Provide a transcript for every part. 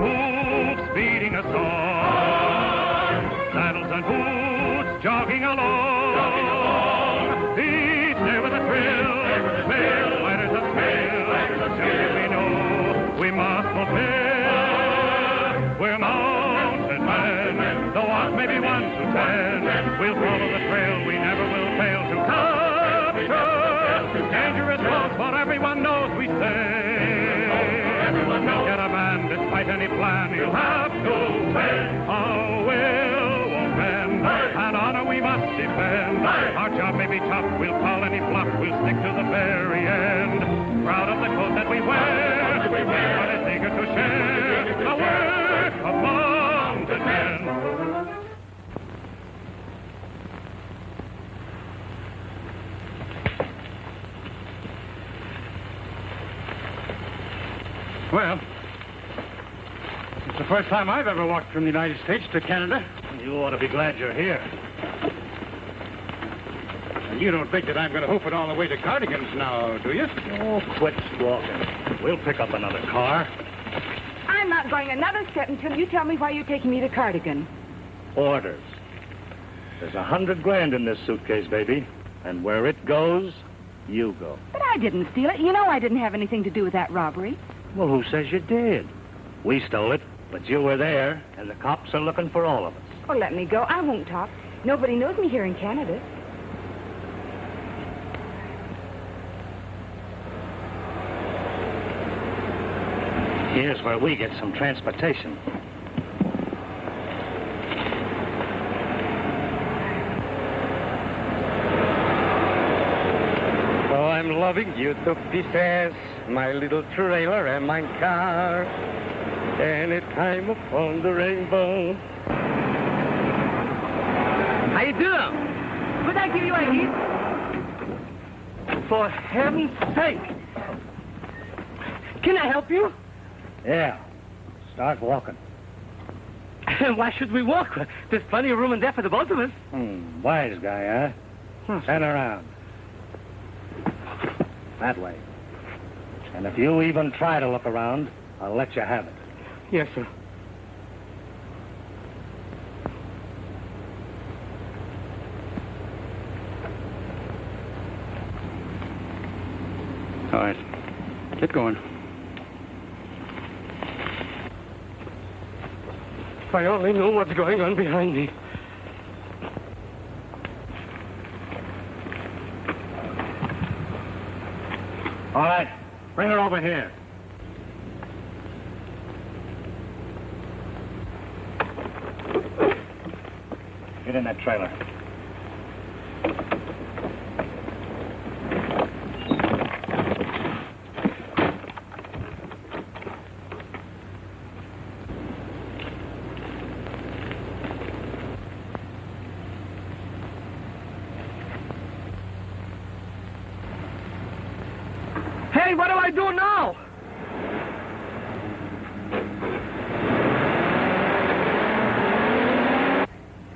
hoofs beating a song. Saddles and boots jogging along. Each day with a thrill, light as a thrill. Still we know we must fulfill. We're mounted men, though odds may be 1 to 10. We'll follow the trail, we never will fail to capture. Dangerous roads, but everyone knows we say. Everyone knows. Get a man, despite any plan, he'll have to win. Our will won't bend, and honor we must defend. Our job may be tough, we'll call any bluff, we'll stick to the very end. Proud of the coat that we wear, but it's eager to share the work of mounted men. Well, it's the first time I've ever walked from the United States to Canada. You ought to be glad you're here. And you don't think that I'm going to hoof it all the way to Cardigan's now, do you? Oh, quit squawking. We'll pick up another car. I'm not going another step until you tell me why you're taking me to Cardigan. Orders. There's $100,000 in this suitcase, baby. And where it goes, you go. But I didn't steal it. You know I didn't have anything to do with that robbery. Well, who says you did? We stole it, but you were there, and the cops are looking for all of us. Oh, let me go. I won't talk. Nobody knows me here in Canada. Here's where we get some transportation. Oh, I'm loving you to pieces, my little trailer and my car. Anytime upon the rainbow. How you doing? Could I give you a hint? For heaven's sake. Can I help you? Yeah. Start walking. Why should we walk? There's plenty of room in there for the both of us. Wise guy, huh? Turn around. That way. And if you even try to look around, I'll let you have it. Yes, sir. All right. Get going. If I only knew what's going on behind me. All right. Bring her over here. Get in that trailer. Hey, what do I do now?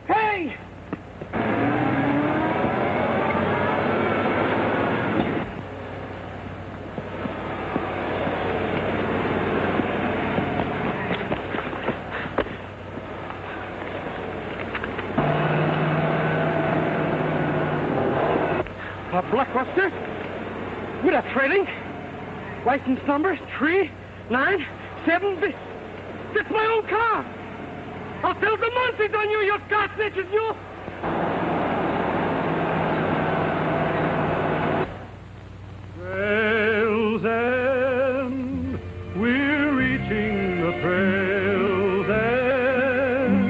Hey! A blockbuster? With a trailing? License number 397B. That's my own car. I'll tell the Muncies on you, you car snitches, you. Trail's End, we're reaching the trail's end.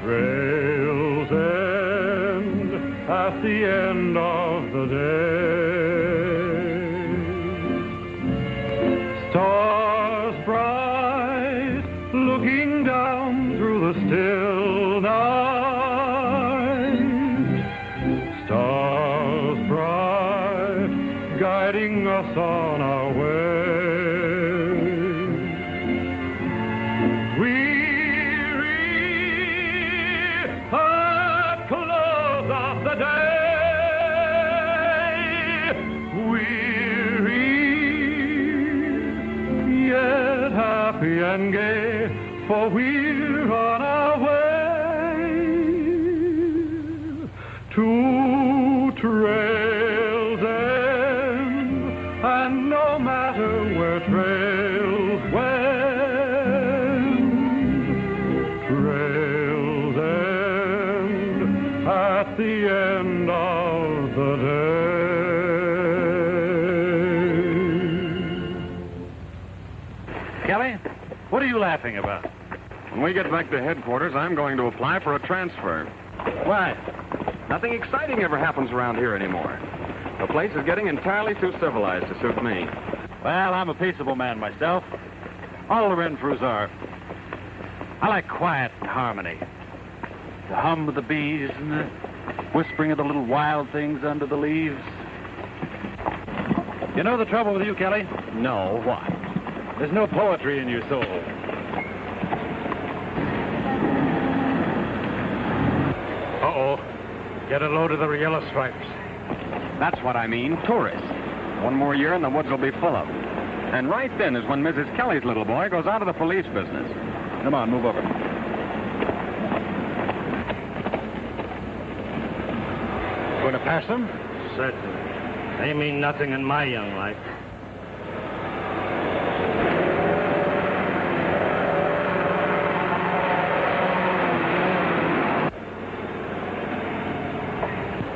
Trail's End, at the end of the day. Stars bright, looking down through the still night. Stars bright, guiding us on our way. Weary at close of the day. happy and gay, for we're on our way to Trail's End, and no matter where trails wend, Trail's End at the end of the day. Kelly, what are you laughing about? When we get back to headquarters, I'm going to apply for a transfer. Why? Nothing exciting ever happens around here anymore. The place is getting entirely too civilized to suit me. Well, I'm a peaceable man myself. All the Renfrews are. I like quiet and harmony. The hum of the bees and the whispering of the little wild things under the leaves. You know the trouble with you, Kelly? No, what? There's no poetry in your soul. Uh-oh. Get a load of the yellow stripes. That's what I mean, tourists. One more year and the woods will be full of them. And right then is when Mrs. Kelly's little boy goes out of the police business. Come on, move over. Going to pass them? Certainly. They mean nothing in my young life.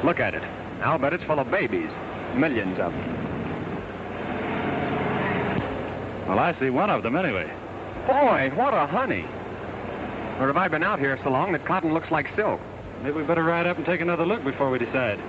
Look at it. I'll bet it's full of babies. Millions of them. Well, I see one of them anyway. Boy, what a honey. Or have I been out here so long that cotton looks like silk? Maybe we better ride up and take another look before we decide.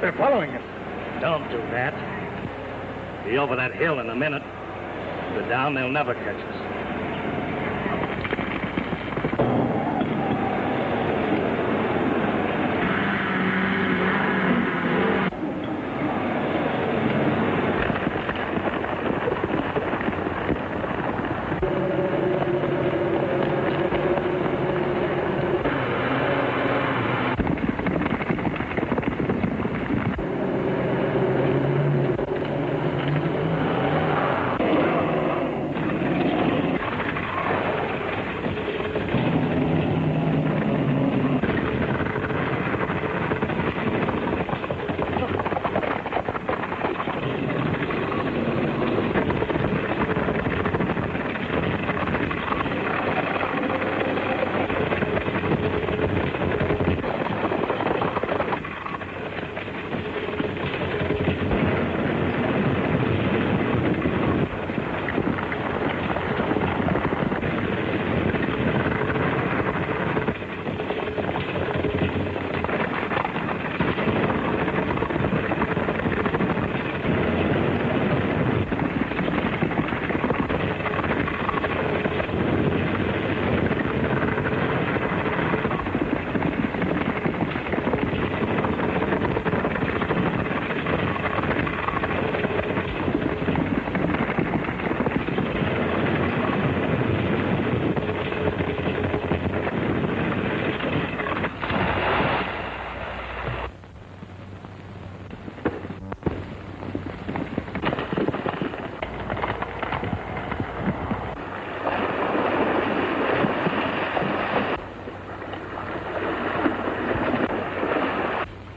They're following us. Don't do that. Be over that hill in a minute. If they're down, they'll never catch us.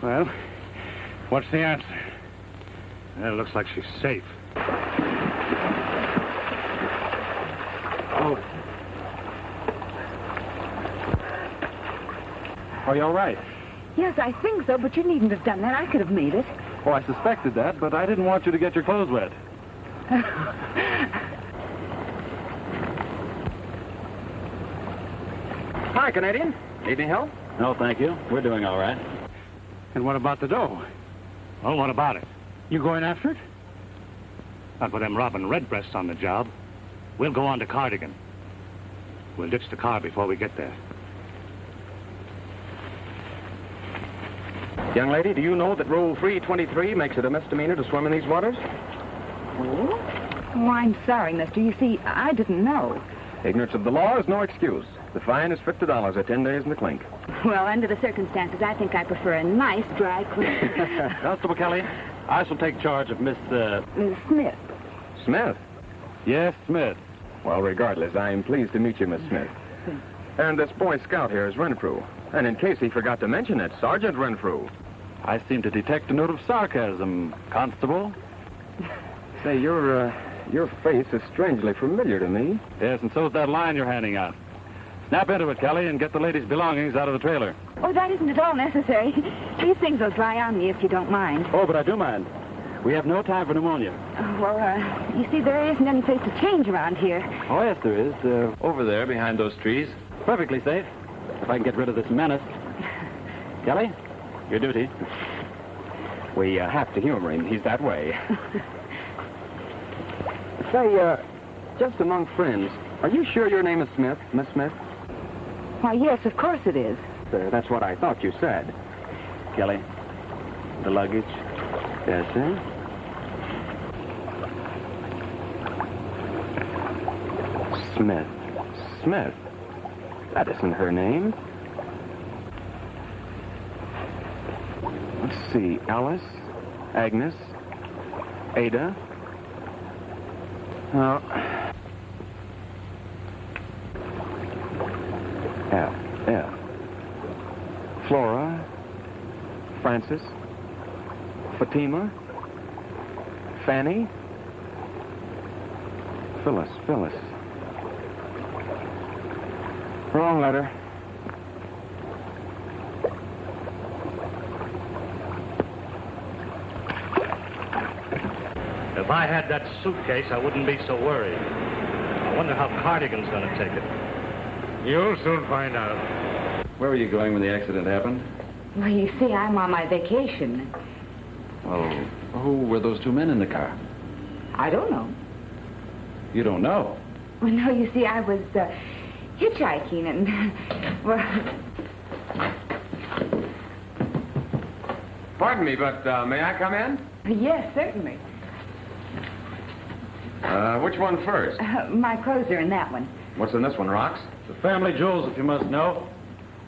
Well, what's the answer? Well, it looks like she's safe. Oh. Are you all right? Yes, I think so, but you needn't have done that. I could have made it. Oh, I suspected that, but I didn't want you to get your clothes wet. Hi, Canadian. Need any help? No, thank you. We're doing all right. And what about the dough? Well, what about it? You going after it? Not with them robbing redbreasts on the job. We'll go on to Cardigan. We'll ditch the car before we get there. Young lady, do you know that Rule 323 makes it a misdemeanor to swim in these waters? Oh, I'm sorry, mister. You see, I didn't know. Ignorance of the law is no excuse. The fine is $50 or 10 days in the clink. Well, under the circumstances, I think I prefer a nice dry clean. Constable Kelly, I shall take charge of Miss, Miss Smith. Smith? Yes, Smith. Well, regardless, I am pleased to meet you, Miss Smith. And this Boy Scout here is Renfrew. And in case he forgot to mention it, Sergeant Renfrew. I seem to detect a note of sarcasm, Constable. Say, your face is strangely familiar to me. Yes, and so's that line you're handing out. Snap into it, Kelly, and get the lady's belongings out of the trailer. Oh, that isn't at all necessary. These things will dry on me if you don't mind. Oh, but I do mind. We have no time for pneumonia. Well, you see, there isn't any place to change around here. Oh, yes, there is. Over there, behind those trees. Perfectly safe. If I can get rid of this menace. Kelly, your duty. We have to humor him. He's that way. Say, just among friends, are you sure your name is Smith, Miss Smith? Why, yes, of course it is. That's what I thought you said. Kelly, the luggage. Yes, sir? Smith. Smith? That isn't her name. Let's see. Alice, Agnes, Ada. Oh. F. Flora, Francis, Fatima, Fanny, Phyllis. Wrong letter. If I had that suitcase, I wouldn't be so worried. I wonder how Cardigan's going to take it. You'll soon find out. Where were you going when the accident happened? Well, you see, I'm on my vacation. Well, who were those two men in the car? I don't know. You don't know? Well, no, you see, I was hitchhiking and, well... Pardon me, but may I come in? Yes, certainly. Which one first? My clothes are in that one. What's in this one, Rocks? The family jewels, if you must know.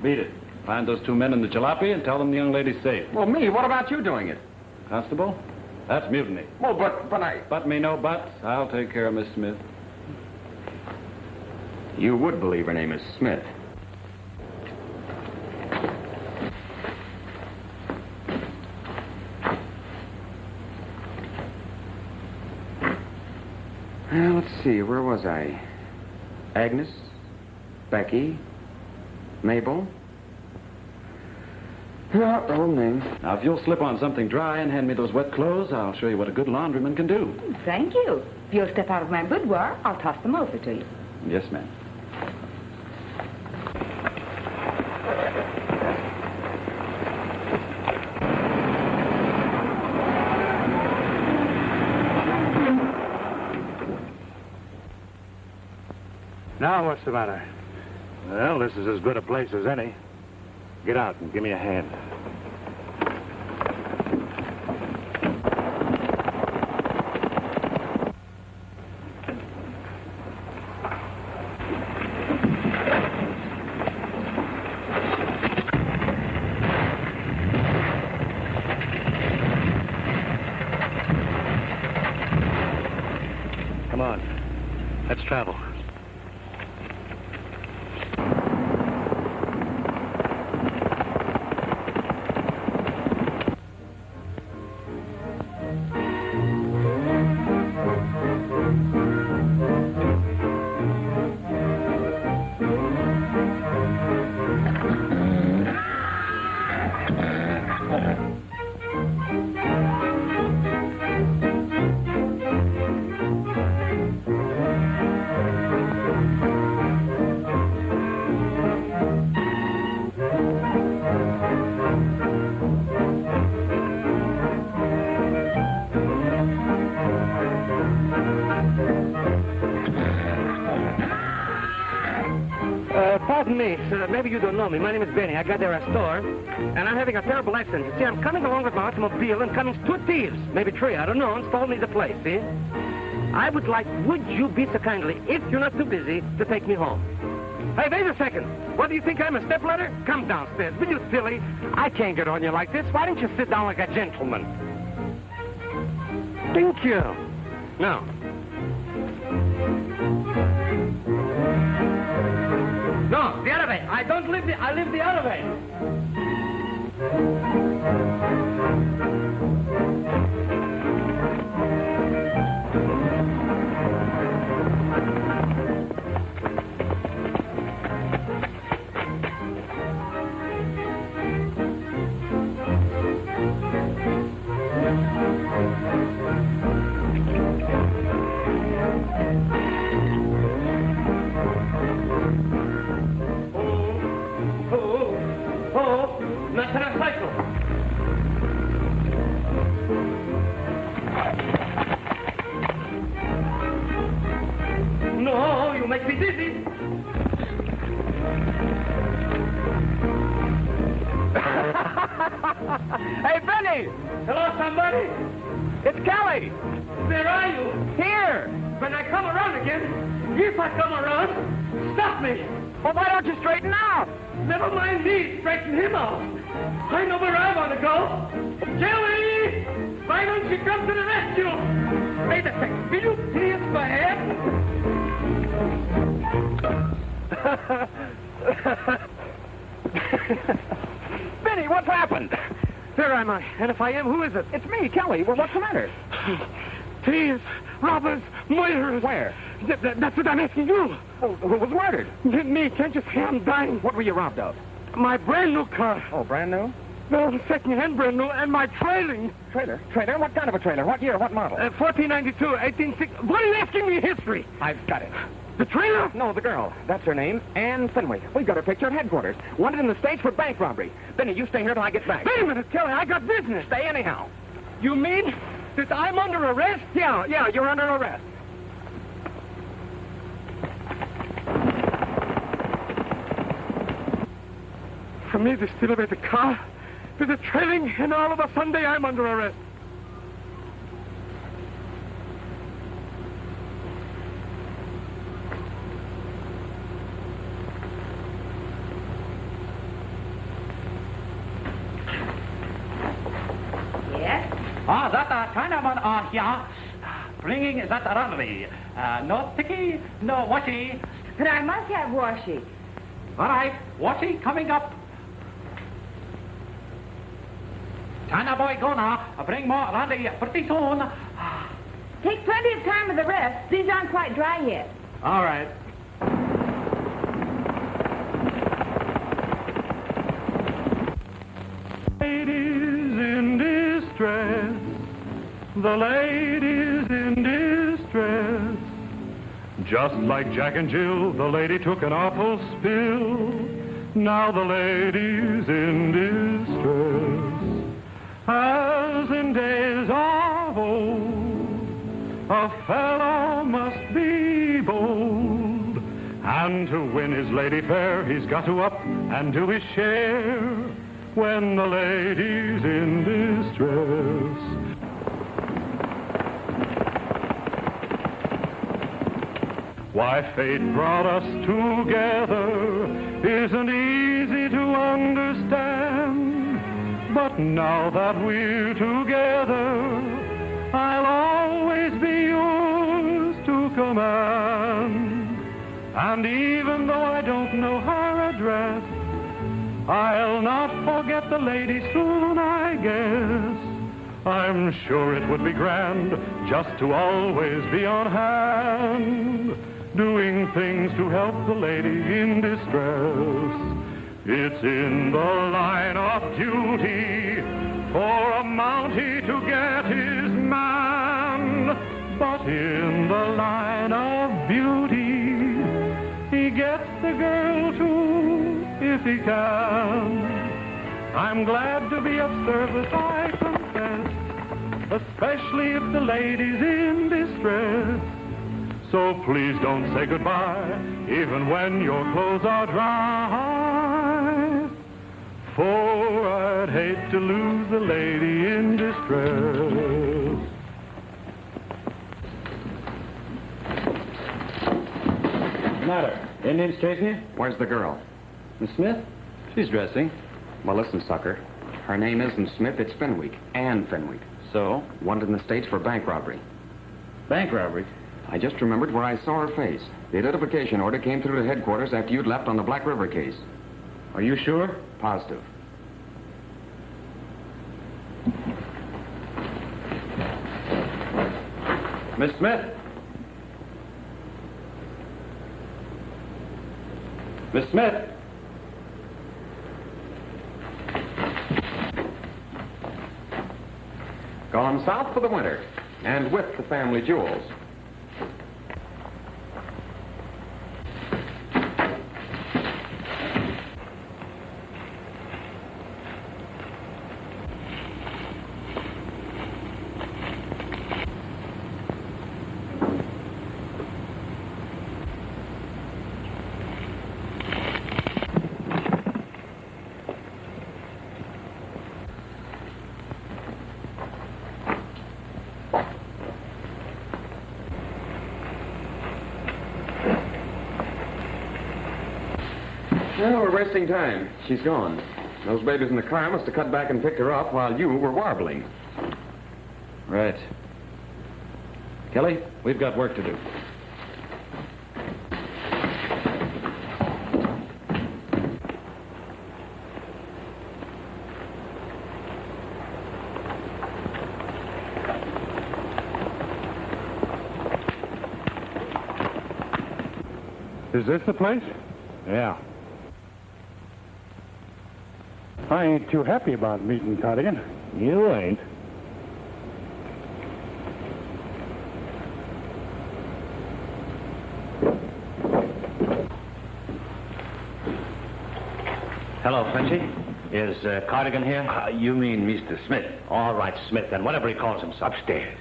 Beat it. Find those two men in the jalopy and tell them the young lady's safe. Well, me, what about you doing it? Constable, that's mutiny. Well, but I... But me no buts. I'll take care of Miss Smith. You would believe her name is Smith. Let's see, where was I? Agnes, Becky, Mabel. Yeah, the whole name. Now, if you'll slip on something dry and hand me those wet clothes, I'll show you what a good laundryman can do. Thank you. If you'll step out of my boudoir, I'll toss them over to you. Yes, ma'am. Now, what's the matter? Well, this is as good a place as any. Get out and give me a hand. Come on. Let's travel. Pardon me, sir. Maybe you don't know me. My name is Benny. I got there a store, and I'm having a terrible accident. You see, I'm coming along with my automobile, and coming two thieves, maybe three, I don't know, and stole me the place, see? Would you be so kindly, if you're not too busy, to take me home? Hey, wait a second. What, do you think I'm a stepladder? Come downstairs, will you, silly? I can't get on you like this. Why don't you sit down like a gentleman? Thank you. Now. No, the other way. I live the other way. No, you make me dizzy. Hey, Benny! Hello, somebody? It's Kelly. Where are you? Here. When I come around again, if I come around, stop me. Well, why don't you straighten out? Never mind me, straighten him out. I know where I want to go. Kelly! Why don't you come to the rescue? Wait a second. Will you please go ahead? Benny, what's happened? Where am I? And if I am, who is it? It's me, Kelly. Well, what's the matter? Thieves, robbers, murderers. Where? That's what I'm asking you. Oh, who was murdered? Me. Can't you see I'm dying? What were you robbed of? My brand new car. Oh, brand new? No, second-hand brand new, and my trailing. Trailer? Trailer? What kind of a trailer? What year? What model? 1492, 1860. What are you asking me history? I've got it. The trailer? No, the girl. That's her name, Ann Fenwick. We've got her picture at headquarters. Wanted in the States for bank robbery. Benny, you stay here till I get back. Wait a minute, Kelly. I got business. Stay anyhow. You mean that I'm under arrest? Yeah, you're under arrest. For me to steal away the car, with the trailing, and all of a Sunday I'm under arrest. Yes? That Chinaman on here, bringing that runway. No sticky, no washy. But I must have washy. All right, washy coming up. China boy gonna bring more Randy pretty soon. Take plenty of time with the rest. These aren't quite dry yet. All right. Ladies in distress, the ladies in distress. Just like Jack and Jill, the lady took an awful spill. Now the lady's in distress. As in days of old, a fellow must be bold, and to win his lady fair, he's got to up and do his share when the lady's in distress. Why fate brought us together isn't easy to understand. But now that we're together, I'll always be yours to command. And even though I don't know her address, I'll not forget the lady soon, I guess. I'm sure it would be grand just to always be on hand, doing things to help the lady in distress. It's in the line of duty for a Mountie to get his man, but in the line of beauty, he gets the girl too, if he can. I'm glad to be of service, I confess, especially if the lady's in distress. So So please don't say goodbye, even when your clothes are dry. For I'd hate to lose a lady in distress. What's the matter? Indians chasing you? Where's the girl? Miss Smith? She's dressing. Well, listen, sucker. Her name isn't Smith, it's Fenwick. Anne Fenwick. So? Wanted in the States for bank robbery. Bank robbery? I just remembered where I saw her face. The identification order came through to headquarters after you'd left on the Black River case. Are you sure? Positive. Miss Smith? Miss Smith? Gone south for the winter, and with the family jewels. Well, we're wasting time. She's gone. Those babies in the car must have cut back and picked her up while you were warbling. Right. Kelly, we've got work to do. Is this the place? Yeah. I ain't too happy about meeting Cardigan. You ain't. Hello, Frenchy. Is Cardigan here? You mean Mr. Smith? All right, Smith, then. Whatever he calls himself. Upstairs.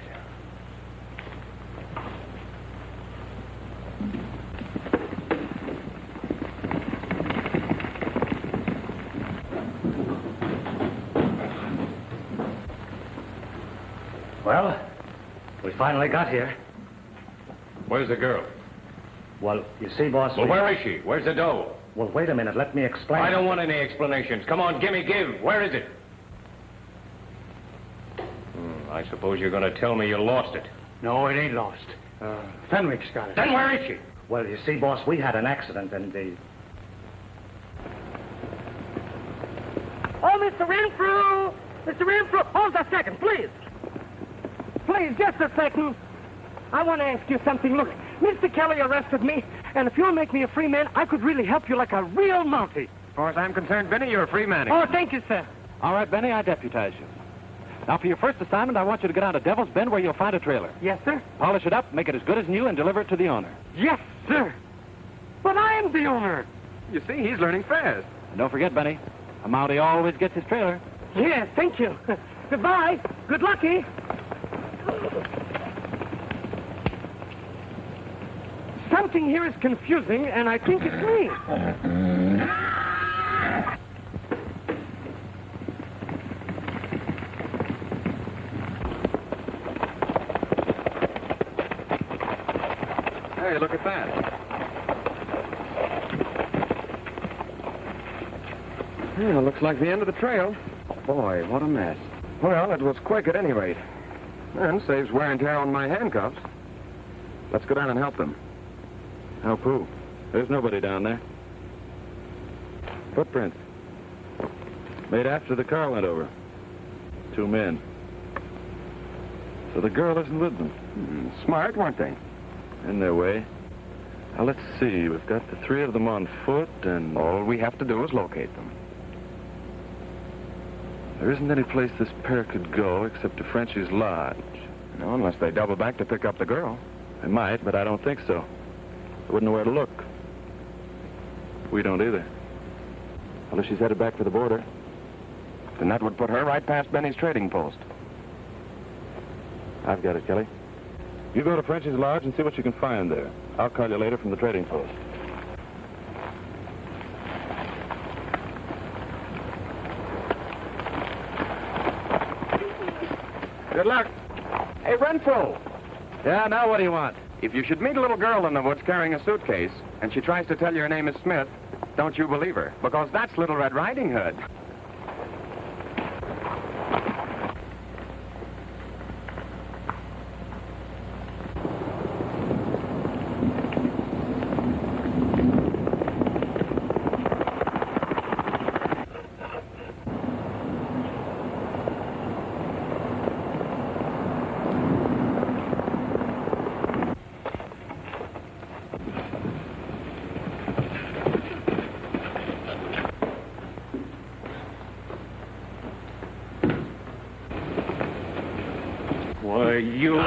Well, we finally got here. Where's the girl? Well, you see, boss... Well, where is she? Where's the dough? Well, wait a minute. Let me explain. I don't want any explanations. Come on, give. Where is it? I suppose you're going to tell me you lost it. No, it ain't lost. Fenwick's got it. Then where is she? Well, you see, boss, we had an accident and the... Oh, Mr. Renfrew! Mr. Renfrew, hold a second, please. Please, just a second. I want to ask you something. Look, Mr. Kelly arrested me, and if you'll make me a free man, I could really help you like a real Mountie. As far as I'm concerned, Benny, you're a free man. Oh, thank you, sir. All right, Benny, I deputize you. Now, for your first assignment, I want you to go down to Devil's Bend where you'll find a trailer. Yes, sir? Polish it up, make it as good as new, and deliver it to the owner. Yes, sir. But I am the owner. You see, he's learning fast. And don't forget, Benny, a Mountie always gets his trailer. Yes, thank you. Goodbye. Good lucky. Something here is confusing, and I think it's me. Hey, look at that. Yeah, looks like the end of the trail. Boy, what a mess. Well, it was quick at any rate. And saves wear and tear on my handcuffs. Let's go down and help them. Help who? There's nobody down there. Footprints. Made after the car went over. 2 men. So the girl isn't with them. Smart, weren't they? In their way. Now, let's see. We've got the 3 of them on foot, and... All we have to do is locate them. There isn't any place this pair could go except to Frenchie's lodge. No, unless they double back to pick up the girl. They might, but I don't think so. They wouldn't know where to look. We don't either. Unless she's headed back for the border. Then that would put her right past Benny's trading post. I've got it, Kelly. You go to French's Lodge and see what you can find there. I'll call you later from the trading post. Good luck. Hey, Renfrew. Yeah, now what do you want? If you should meet a little girl in the woods carrying a suitcase, and she tries to tell you her name is Smith, don't you believe her, because that's Little Red Riding Hood. Why, you...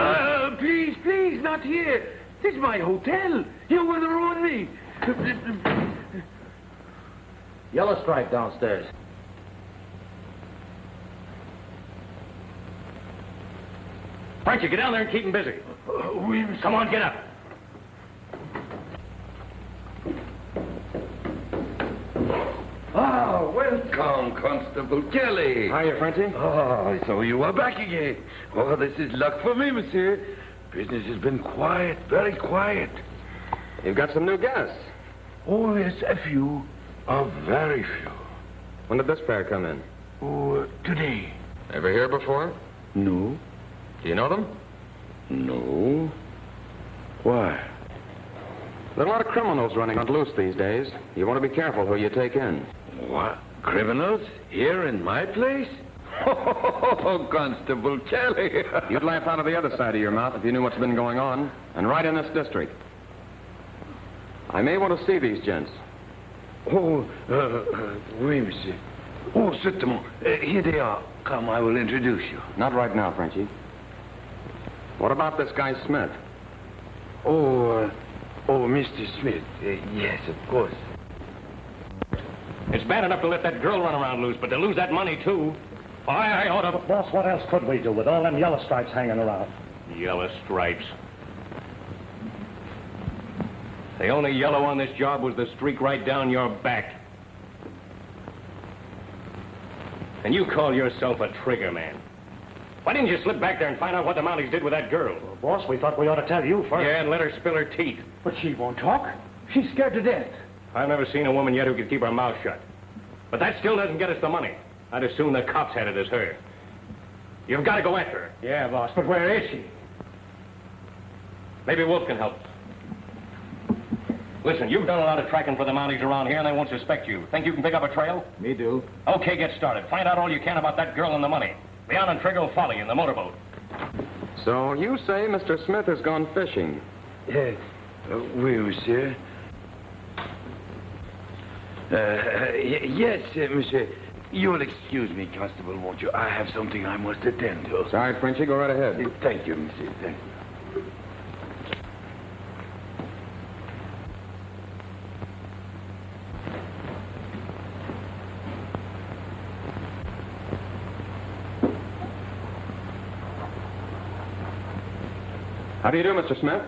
Please, please, not here. This is my hotel. You will ruin me. Yellow Stripe downstairs. Frenchie, get down there and keep him busy. Oui, monsieur. Come on, get up. Ah, welcome, Constable Kelly. Hiya, Frenchie. Oh, so you are back again. Oh, this is luck for me, monsieur. Business has been quiet, very quiet. You've got some new guests. Oh, yes, a few. A very few. When did this pair come in? Oh, today. Ever here before? No. Do you know them? No. Why? There are a lot of criminals running on loose these days. You want to be careful who you take in. What? Criminals? Here in my place? Oh, Constable Kelly. You'd laugh out of the other side of your mouth if you knew what's been going on, and right in this district. I may want to see these gents. Oh, oui, monsieur. Oh, certainement. Here they are. Come, I will introduce you. Not right now, Frenchie. What about this guy Smith? Oh, Mr. Smith. Yes, of course. It's bad enough to let that girl run around loose, but to lose that money, too. I ought to... Boss, what else could we do with all them yellow stripes hanging around? Yellow stripes. The only yellow on this job was the streak right down your back. And you call yourself a trigger man. Why didn't you slip back there and find out what the Mounties did with that girl? Well, boss, we thought we ought to tell you first. Yeah, and let her spill her teeth. But she won't talk. She's scared to death. I've never seen a woman yet who could keep her mouth shut. But that still doesn't get us the money. I'd as soon the cops had it as her. You've got to go after her. Yeah, boss, but where is she? Maybe Wolf can help us. Listen, you've done a lot of tracking for the Mounties around here, and they won't suspect you. Think you can pick up a trail? Me do. Okay, get started. Find out all you can about that girl and the money. Leon and Trigger will follow you in the motorboat. So you say Mr. Smith has gone fishing? Oui, monsieur. Yes, monsieur. You'll excuse me, Constable, won't you? I have something I must attend to. Sorry, Frenchie, go right ahead. Thank you, monsieur. Thank you. How do you do, Mr. Smith?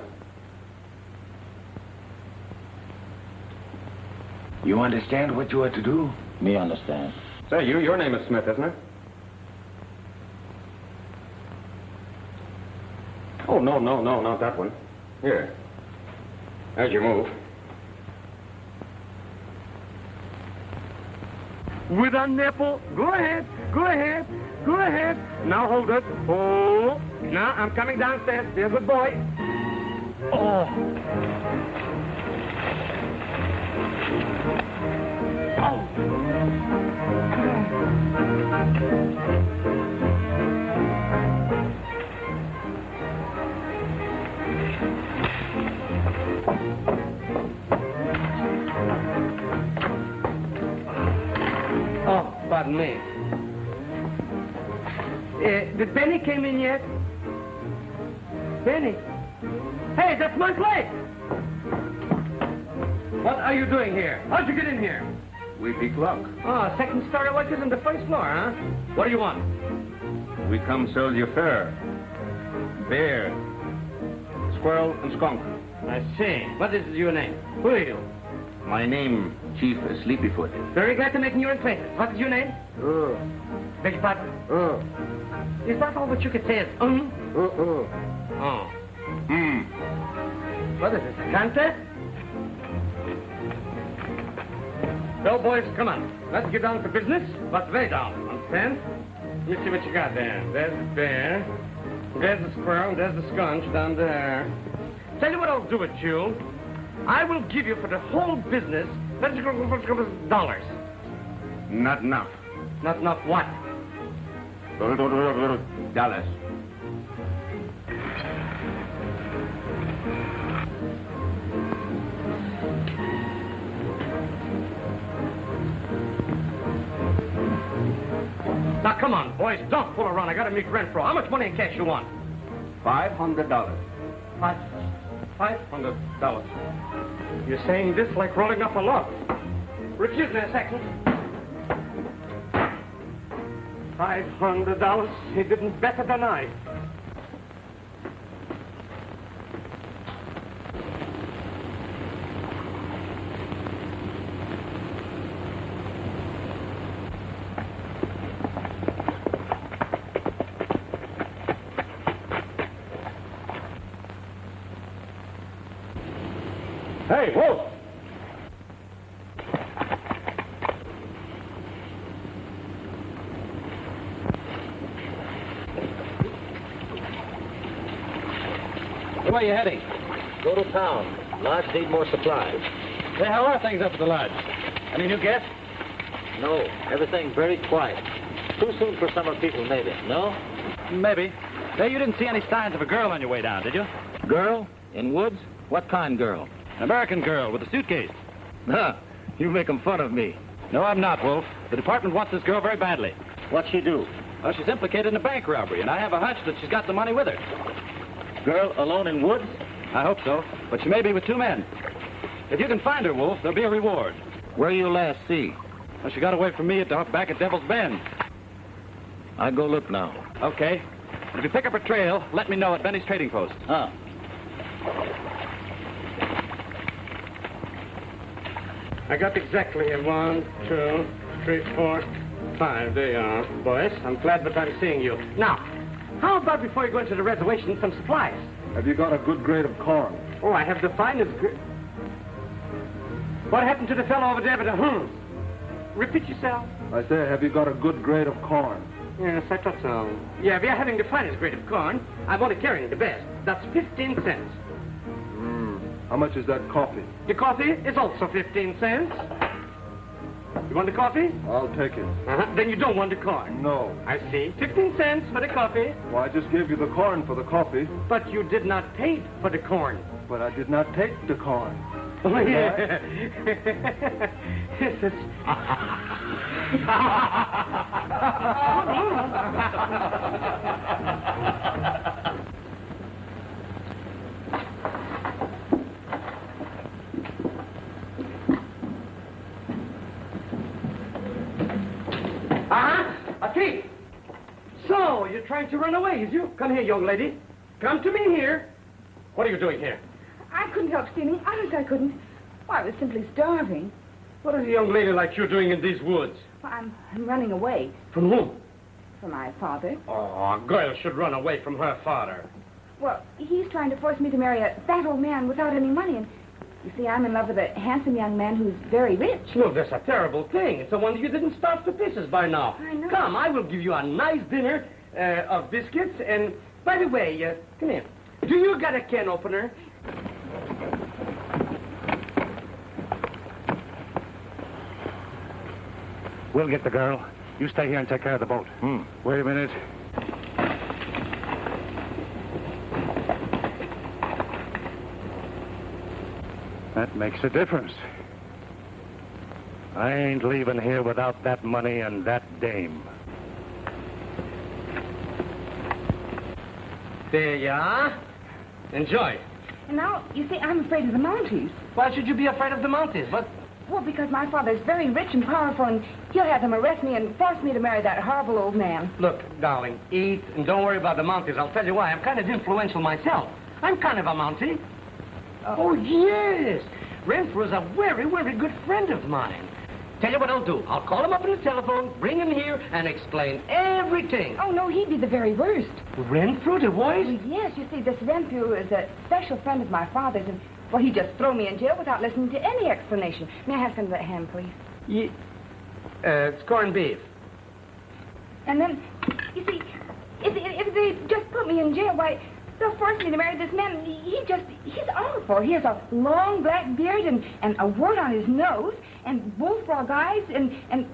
You understand what you are to do? Me understand. Say, your name is Smith, isn't it? Oh, no, not that one. Here. There's your move. With a nipple. Go ahead. Go ahead. Go ahead. Now hold it. Oh. Now I'm coming downstairs. Be a good boy. Oh. Oh, pardon me. Did Benny came in yet? Benny? Hey, that's my place! What are you doing here? How'd you get in here? We pick lock. Oh, second story like this on the first floor, huh? What do you want? We come sell you fare. Beer. squirrel, and skunk. I see. What is your name? Who are you? My name, Chief Sleepyfoot. Very glad to make your acquaintance. What is your name? Beg your pardon? Is that all that you could say is, Oh. What is this, a contest? So, boys, come on. Let's get down to business. What's way down? Understand? Let me see what you got there. There's the bear. There's the squirrel. There's the skunk down there. Tell you what I'll do with you. I will give you for the whole business, let's go dollars. Not enough. Not enough what? Dollars. Now, come on, boys. Don't fool around. I got to meet Renfro. How much money in cash you want? $500. $500. You're saying this like rolling up a log. Refuse me a second. $500. He didn't better than I. Hey, Wolf! Where are you heading? Go to town. Lodge need more supplies. Hey, how are things up at the lodge? Any new guests? No, everything very quiet. Too soon for summer people, maybe. No? Maybe. Hey, you didn't see any signs of a girl on your way down, did you? Girl? In woods? What kind girl? An American girl with a suitcase. Huh. You making fun of me. No, I'm not, Wolf. The department wants this girl very badly. What'd she do? Well, she's implicated in a bank robbery, and I have a hunch that she's got the money with her. Girl alone in woods? I hope so, but she may be with two men. If you can find her, Wolf, there'll be a reward. Where you last see? Well, she got away from me back at Devil's Bend. I go look now. Okay. If you pick up her trail, let me know at Benny's Trading Post. Huh. I got exactly 1, 2, 3, 4, 5. There you are, boys. I'm glad that I'm seeing you. Now, how about before you go into the reservation, some supplies? Have you got a good grade of corn? Oh, I have the finest What happened to the fellow over there with the Repeat yourself. I say, have you got a good grade of corn? Yes, I thought so. Yeah, we are having the finest grade of corn. I'm only carrying the best. That's 15 cents. How much is that coffee? The coffee is also 15 cents. You want the coffee? I'll take it. Then you don't want the corn. No. I see. 15 cents for the coffee. Well, I just gave you the corn for the coffee. But you did not pay for the corn. But I did not take the corn. Oh, yeah. This is... A thief! So, you're trying to run away, is you? Come here, young lady. Come to me here. What are you doing here? I couldn't help stealing. Honest, I couldn't. Well, I was simply starving. What is a young lady like you doing in these woods? Well, I'm running away From whom? from my father. Oh, a girl should run away from her father. Well, he's trying to force me to marry a fat old man without any money, and you see, I'm in love with a handsome young man who's very rich. Well, that's a terrible thing. It's a wonder you didn't starve to pieces by now. I know. Come, I will give you a nice dinner of biscuits. And, by the way, come here. Do you got a can opener? We'll get the girl. You stay here and take care of the boat. Wait a minute. That makes a difference. I ain't leaving here without that money and that dame. There you are. Enjoy. And now, you see, I'm afraid of the Mounties. Why should you be afraid of the Mounties? What? Well, because my father's very rich and powerful, and he'll have them arrest me and force me to marry that horrible old man. Look, darling, eat and don't worry about the Mounties. I'll tell you why. I'm kind of influential myself. I'm kind of a Mountie. Oh, yes. Renfrew is a very, very good friend of mine. Tell you what I'll do. I'll call him up on the telephone, bring him here, and explain everything. Oh, no, he'd be the very worst. Renfrew, the voice? Well, yes, you see, this Renfrew is a special friend of my father's, and, well, he'd just throw me in jail without listening to any explanation. May I have some of that ham, please? It's corned beef. And then, you see, if they just put me in jail, why, they'll force me to marry this man. He's awful. He has a long black beard and a wart on his nose and bullfrog eyes and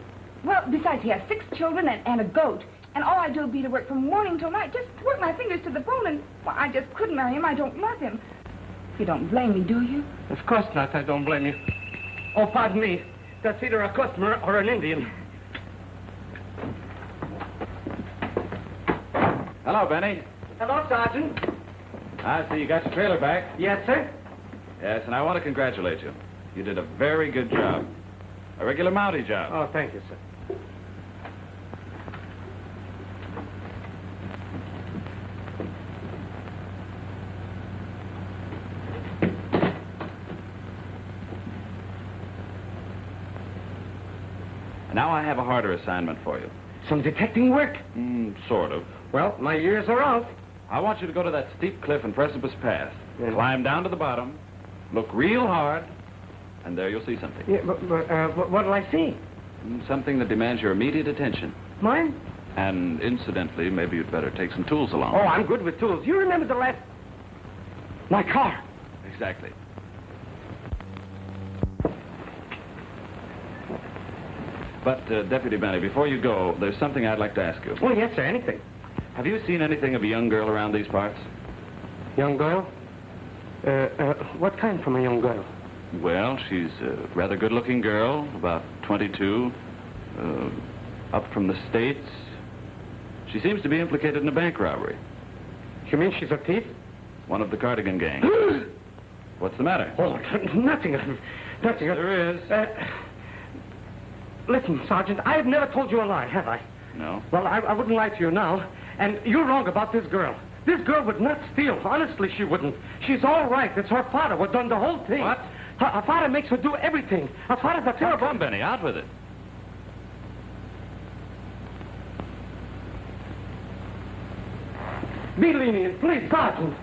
well, besides, he has 6 children and a goat. And all I do would be to work from morning till night, just work my fingers to the bone, and well, I just couldn't marry him. I don't love him. You don't blame me, do you? Of course not. I don't blame you. Oh, pardon me. That's either a customer or an Indian. Hello, Benny. Hello, Sergeant. I see you got your trailer back. Yes, sir? Yes, and I want to congratulate you. You did a very good job. A regular Mountie job. Oh, thank you, sir. Now I have a harder assignment for you. Some detecting work? Sort of. Well, my years are out. I want you to go to that steep cliff and precipice path. Yeah. Climb down to the bottom, look real hard, and there you'll see something. Yeah, but what'll I see? Something that demands your immediate attention. Mine? And incidentally, maybe you'd better take some tools along. Oh, I'm good with tools. You remember the last... My car. Exactly. But, Deputy Benny, before you go, there's something I'd like to ask you. Oh, yes, sir, anything. Have you seen anything of a young girl around these parts? Young girl? What kind from a young girl? Well, she's a rather good-looking girl, about 22, up from the States. She seems to be implicated in a bank robbery. You mean she's a thief? One of the Cardigan gang. What's the matter? Oh, nothing. Nothing. There is. Listen, Sergeant, I have never told you a lie, have I? No. Well, I wouldn't lie to you now. And you're wrong about this girl. This girl would not steal. Honestly, she wouldn't. She's all right. It's her father who done the whole thing. What? Her father makes her do everything. Her father's a terrible... Come, Benny, out with it. Be lenient, please, Sergeant.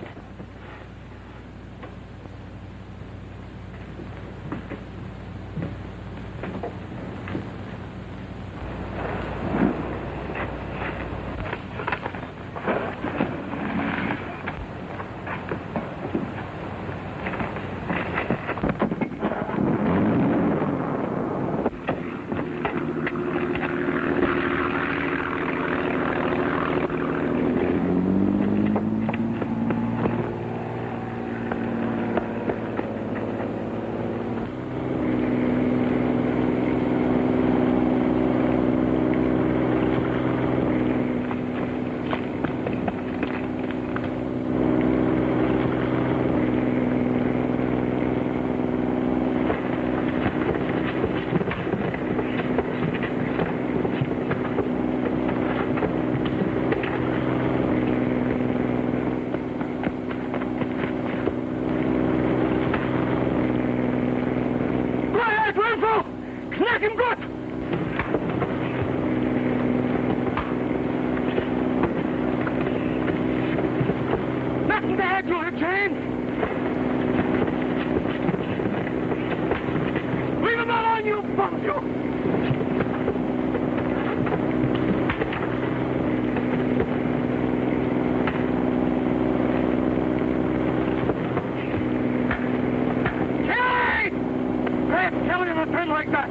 Knock him good! Nothing to add, you chain! Leave him alone, you bum, you! Tell him to turn like that.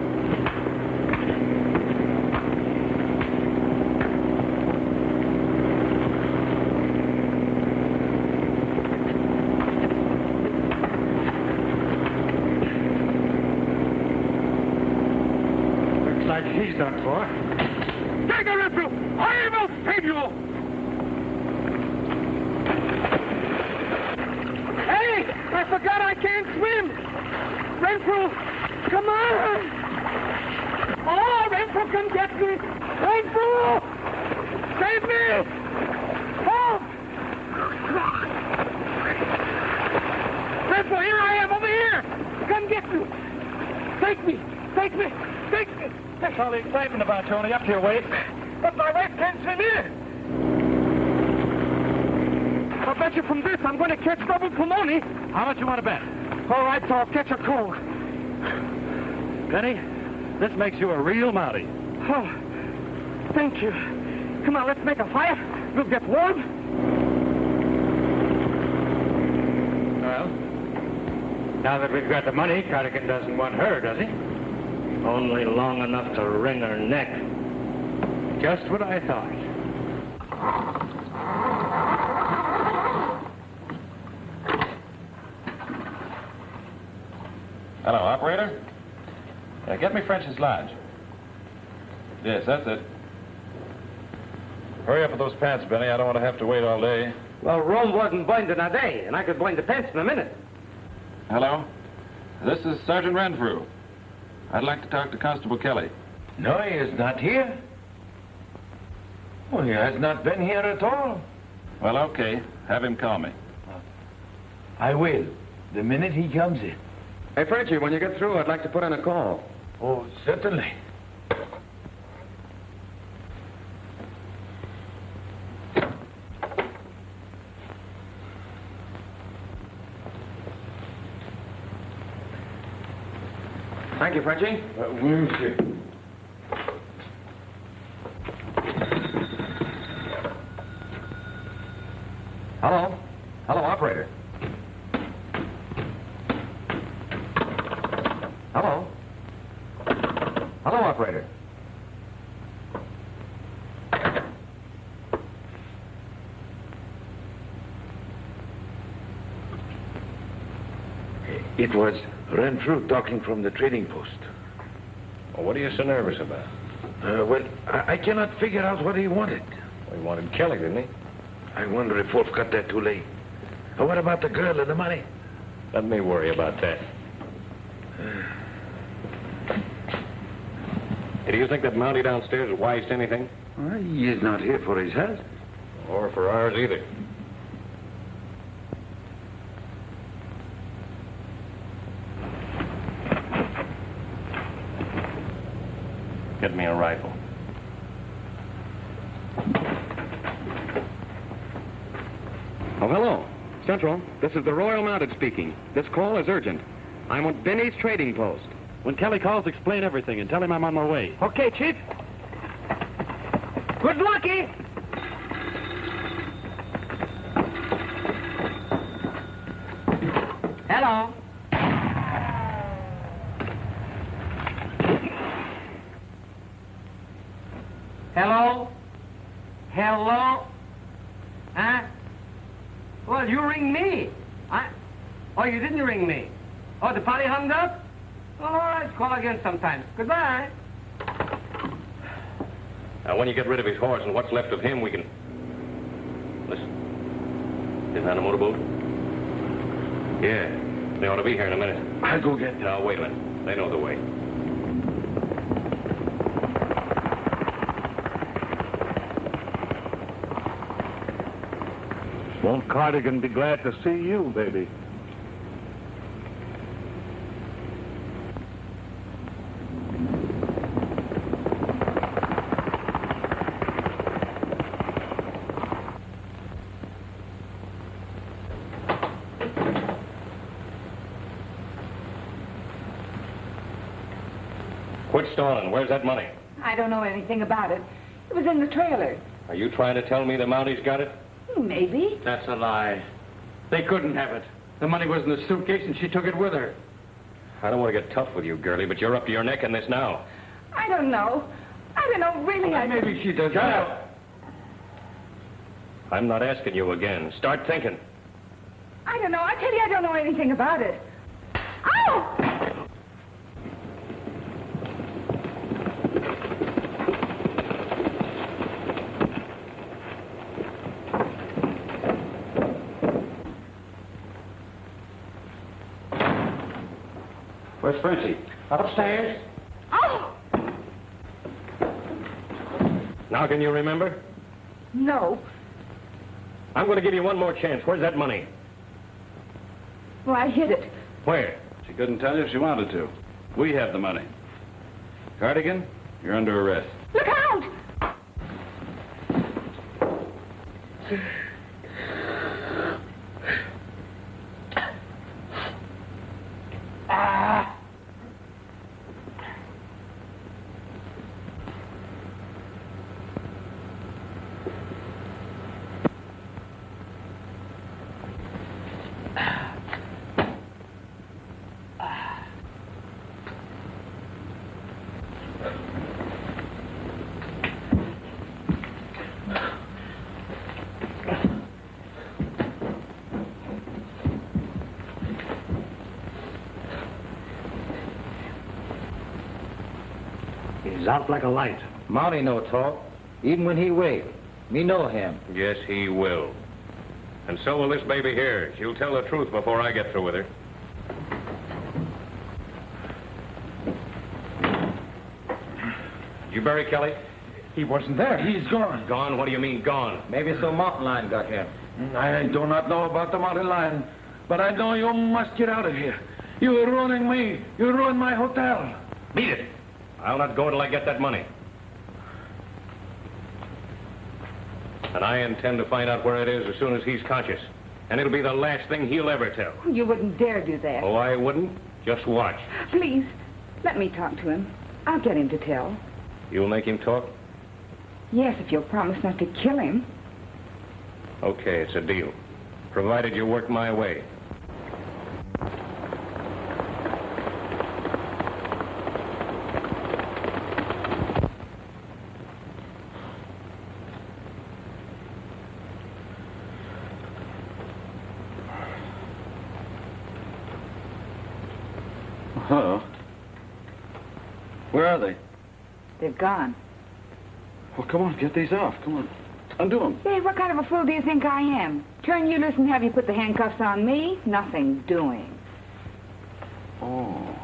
Looks like he's done for. Take a rifle! I will save you! Hey! I forgot I can't swim! Renfrew! Come on! Oh, Renfrew can get me! Renfrew! Save me! Oh! can get you. Take me. Take me. Take me. That's all the excitement about you, only up to your waist. But my wife can't swim in. I'll bet you from this I'm going to catch double pneumonia. How much you want to bet? All right, so I'll catch a cold. Penny, this makes you a real Mountie. Oh, thank you. Come on, let's make a fire. We'll get warm. Well, now that we've got the money, Cardigan doesn't want her, does he? Only long enough to wring her neck. Just what I thought. Hello, operator. Get me French's Lodge. Yes, that's it. Hurry up with those pants, Benny. I don't want to have to wait all day. Well, Rome wasn't burned in a day, and I could burn the pants in a minute. Hello? This is Sergeant Renfrew. I'd like to talk to Constable Kelly. No, he is not here. Oh, he has not been here at all. Well, okay. Have him call me. I will, the minute he comes in. Hey, Frenchie, when you get through, I'd like to put in a call. Oh, certainly. Thank you, Frenchie. Where is he? Hello? Hello, operator. Hello? Hello, operator. It was Renfrew talking from the trading post. Well, what are you so nervous about? Well, I cannot figure out what he wanted. Well, he wanted Kelly, didn't he? I wonder if Wolf got there too late. What about the girl and the money? Let me worry about that. Do you think that Mountie downstairs is wise to anything? Well, he is not here for his health. Or for ours either. Get me a rifle. Oh, hello. Central, this is the Royal Mounted speaking. This call is urgent. I'm at Benny's trading post. When Kelly calls, explain everything and tell him I'm on my way. Okay, Chief. Good lucky. Hello. Hello? Hello? Huh? Well, you ring me. Oh, you didn't ring me. Oh, the party hung up? Well, all right, call again sometime. Goodbye. Now, when you get rid of his horse and what's left of him, we can... Listen. Isn't that a motorboat? Yeah. They ought to be here in a minute. I'll go get them. No, wait a minute. They know the way. Won't Cardigan be glad to see you, baby? Quit stalling. Where's that money? I don't know anything about it. It was in the trailer. Are you trying to tell me the Mountie's got it? Maybe. That's a lie. They couldn't have it. The money was in the suitcase and she took it with her. I don't want to get tough with you, girlie, but you're up to your neck in this now. I don't know. I don't know, really. Maybe she does. Shut up! I'm not asking you again. Start thinking. I don't know. I tell you, I don't know anything about it. Oh! Where's Frenchie? Upstairs. Oh! Now can you remember? No. I'm going to give you one more chance. Where's that money? Well, I hid it. Where? She couldn't tell you if she wanted to. We have the money. Cardigan, you're under arrest. Look out! He's out like a light. Mountie no talk. Even when he wait. Me know him. Yes, he will. And so will this baby here. She'll tell the truth before I get through with her. You bury Kelly? He wasn't there. He's gone. Gone? What do you mean, gone? Maybe some mountain lion got him. I do not know about the mountain lion, but I know you must get out of here. You are ruining me. You ruined my hotel. Beat it. I'll not go till I get that money. And I intend to find out where it is as soon as he's conscious. And it'll be the last thing he'll ever tell. You wouldn't dare do that. Oh, I wouldn't? Just watch. Please, let me talk to him. I'll get him to tell. You'll make him talk? Yes, if you'll promise not to kill him. Okay, it's a deal. Provided you work my way. Hello. Where are they? They've gone. Well, come on, get these off. Come on. Undo them. Hey, what kind of a fool do you think I am? Turn you loose and have you put the handcuffs on me? Nothing doing. Oh.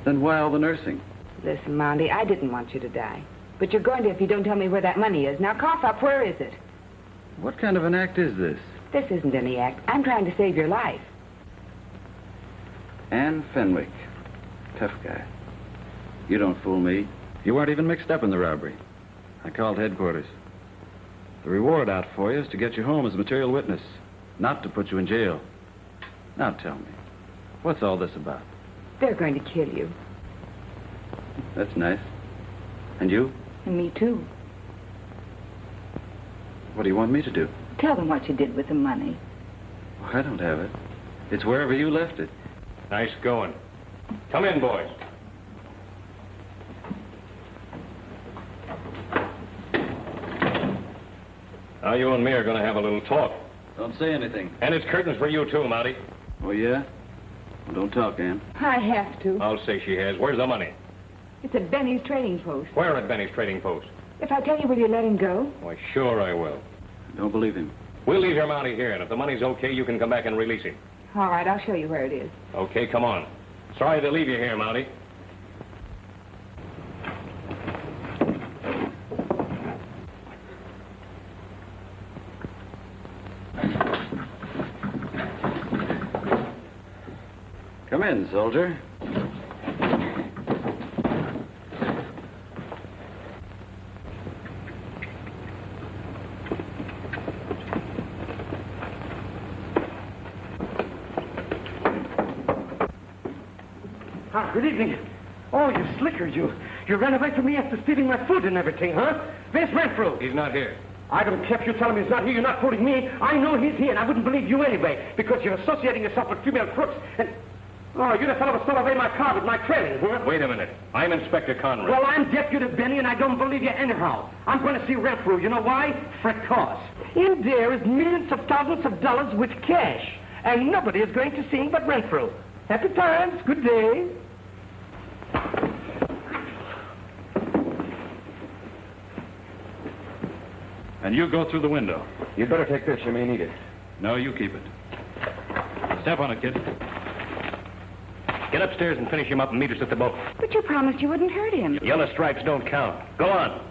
Then why all the nursing? Listen, Monty, I didn't want you to die. But you're going to if you don't tell me where that money is. Now, cough up. Where is it? What kind of an act is this? This isn't any act. I'm trying to save your life. Ann Fenwick. Tough guy. You don't fool me. You weren't even mixed up in the robbery. I called headquarters. The reward out for you is to get you home as a material witness, not to put you in jail. Now tell me, what's all this about? They're going to kill you. That's nice. And you? And me, too. What do you want me to do? Tell them what you did with the money. Well, I don't have it. It's wherever you left it. Nice going. Come in, boys. Now you and me are going to have a little talk. Don't say anything. And it's curtains for you, too, Mountie. Oh, yeah? Well, don't talk, Ann. I have to. I'll say she has. Where's the money? It's at Benny's trading post. Where at Benny's trading post? If I tell you, will you let him go? Why, sure I will. Don't believe him. We'll leave your Mountie here, and if the money's okay, you can come back and release him. All right, I'll show you where it is. Okay, come on. Sorry to leave you here, Mountie. Come in, soldier. Good evening. Oh, you slicker, you ran away from me after stealing my food and everything, huh? Where's Renfrew? He's not here. I don't care if you tell him he's not here. You're not fooling me. I know he's here, and I wouldn't believe you anyway, because you're associating yourself with female crooks, and... Oh, you're the fellow who stole away my car with my trailing, huh? Wait a minute. I'm Inspector Conrad. Well, I'm Deputy Benny, and I don't believe you anyhow. I'm going to see Renfrew. You know why? Because in there is millions of thousands of dollars with cash, and nobody is going to see him but Renfrew. Happy times. Good day. And you go through the window. You'd better take this. You may need it. No, you keep it. Step on it, kid. Get upstairs and finish him up and meet us at the boat. But you promised you wouldn't hurt him. Yellow stripes don't count. Go on.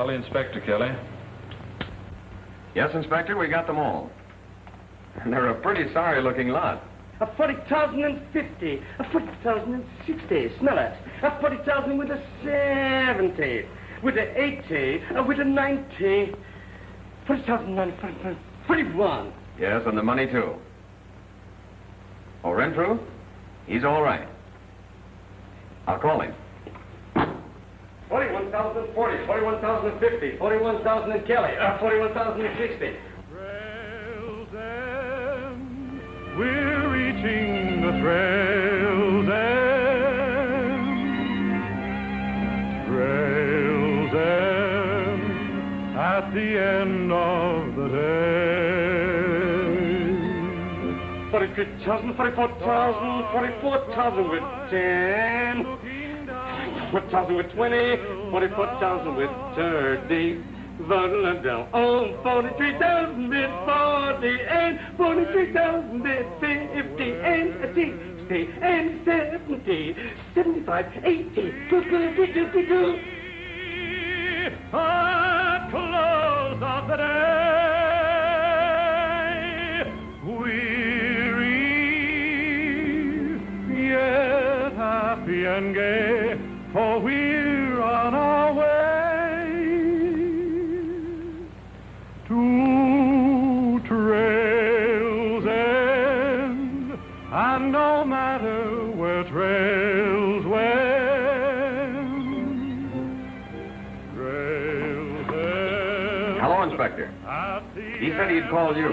Call the inspector, Kelly. Yes, Inspector, we got them all. And they're a pretty sorry-looking lot. A 40,050. A 40,060. Smell it. A 40,000 with a 70. With a 80. With a 90. 40,000, 41. Yes, and the money, too. Oh, Renfrew? He's all right. I'll call him. 41,040, 41,050, 41,000 in Kelly, 41,060. Trail's End, we're reaching the trail's end. Trail's End, at the end of the day. 43,000, 44,000, 44,000 with 10. 44,000 with 20, 44,000 with 30. Bottle down on 43,000 with 40 and 43,000 with 50 and 60 and 70, 75, 80, 52. At close of the day, weary, yet happy and gay, for we're on our way to Trail's End, and no matter where trails wend, Trail's End. Hello, Inspector. He said he'd call you.